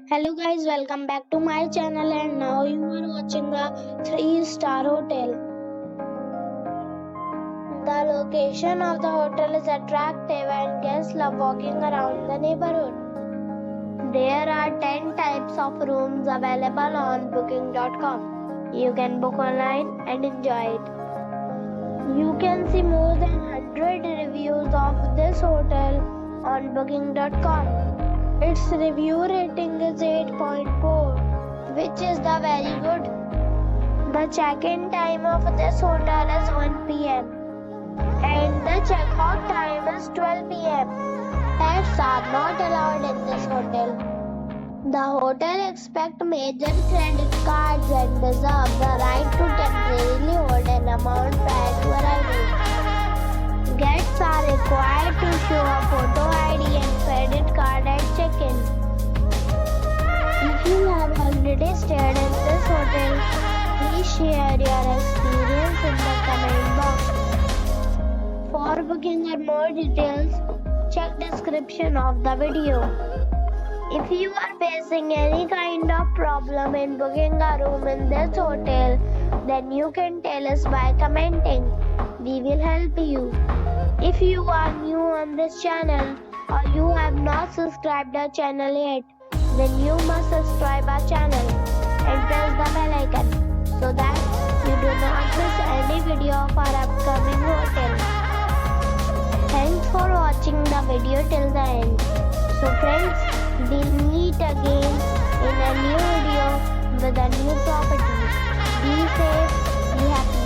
Hello guys, welcome back to my channel and now you are watching a 3-star hotel. The location of the hotel is attractive and guests love walking around the neighborhood. There are 10 types of rooms available on booking.com. You can book online and enjoy it. You can see more than 100 reviews of this hotel on booking.com. Its review rating is 8.4, which is the very good. The check-in time of this hotel is 1 p.m. and the check-out time is 12 p.m. Pets are not allowed in this hotel. The hotel accepts major credit cards and reserves the right to temporarily hold an amount prior to arrival. Guests are required to show a photo ID and credit card at check-in. If you have already stayed in this hotel, please share your experience in the comment box. For booking or more details, check description of the video. If you are facing any kind of problem in booking a room in this hotel, then you can tell us by commenting. We will help you. If you are new on this channel or you have not subscribed our channel yet, then you must subscribe our channel and press the bell icon so that you do not miss any video of our upcoming hotel. Thanks for watching the video till the end. So friends, we'll meet again in a new video with a new property. Be safe, be happy.